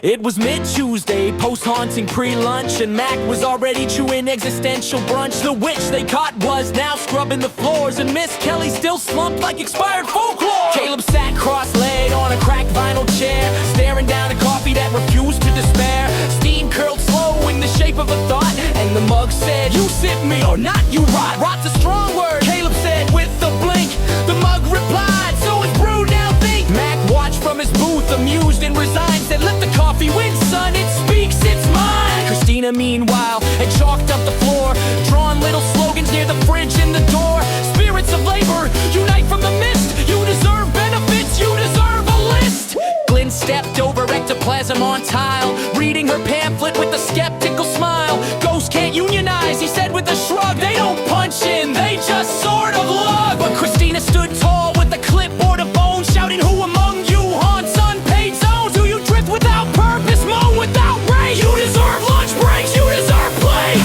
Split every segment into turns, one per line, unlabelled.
It was mid-Tuesday, post-haunting pre-lunch, and Mac was already chewing existential brunch. The witch they caught was now scrubbing the floors, and Miss Kelly still slumped like expired folklore. Caleb sat cross-legged on a cracked vinyl chair, staring down a coffee that refused to despair. Steam curled slow in the shape of a thought, and the mug said, "You sip me or not, you rot." Rot's a strong word, Caleb said with a blink. The mug replied, "So it's brewed, now think." Mac watched from his booth, amused and resigned, said, "Let the coffee win, son, it speaks, it's mine." Christina, meanwhile, had chalked up the floor, drawn little slogans near the fridge and the door. "Spirits of labor, unite from the mist. You deserve benefits, you deserve a list." Glenn stepped over ectoplasm on tile, reading her pamphlet with a skeptical smile. "Ghosts can't unionize," he said with a shrug. "They don't punch in, they just sort of lug." But Christina stood tall with a clipboard of bones, shouting, "Who among you haunts unpaid zones? Do you drift without purpose, moan without rage? You deserve lunch breaks, you deserve plays."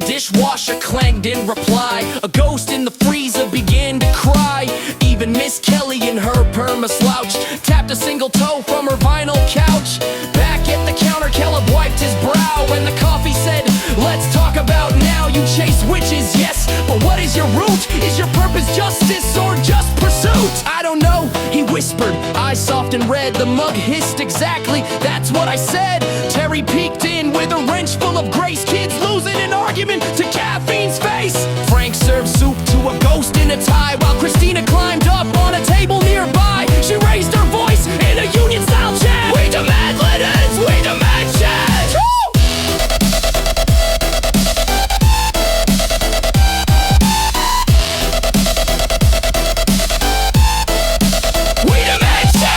Dishwasher clanged in reply. A ghost in the freezer began to cry. Even Miss Kelly in her perma slouch tapped a single toe from her vinyl couch. Back at the counter, Caleb wiped his brow, and the coffee said, "Let's talk about now. You chase witches, yes, but what is your root? Is your purpose justice or just pursuit?" "I don't know," he whispered, eyes soft and red. The mug hissed, "Exactly, that's what I said." Terry peeked in with a wrench full of grace. Kids losing an argument to caffeine's face. Frank served soup to a ghost in a tie, while Christina climbed up on a table nearby. She raised her voice in a union-style chant. "We demand letters, we demand change." We demand change.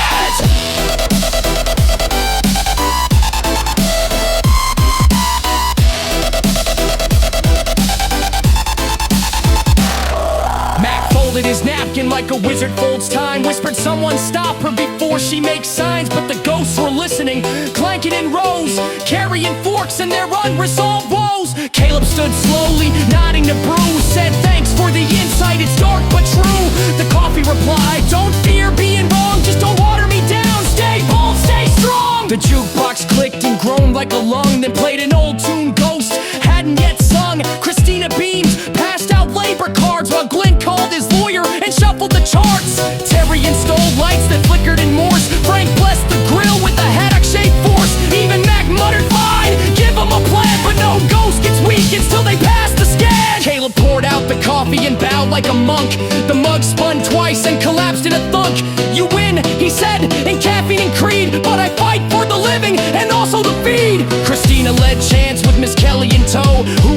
His napkin like a wizard folds time, whispered, "Someone stop her before she makes signs." But the ghosts were listening, clanking in rows, carrying forks and their unresolved woes. Caleb stood slowly, nodding to Bruce, said, "Thanks for the insight, it's dark but true." The coffee replied, "Don't fear being wrong, just don't water me down. Stay bold, stay strong." The jukebox clicked and groaned like a lung, then played an old tune Ghost hadn't yet sung. Christina beamed, passed out labor cards, while Glenn called his lawyer and shuffled the charts. Terry installed lights that flickered in Morse. Frank blessed the grill with a haddock-shaped force. Even Mac muttered, "Fine, give him a plan." But no ghost gets weak until they pass the scan. Caleb poured out the coffee and bowed like a monk. The mug spun twice and collapsed in a thunk. "You win," he said, "in caffeine and creed, but I fight for the living and also the feed." Christina led chants with Miss Kelly in tow, who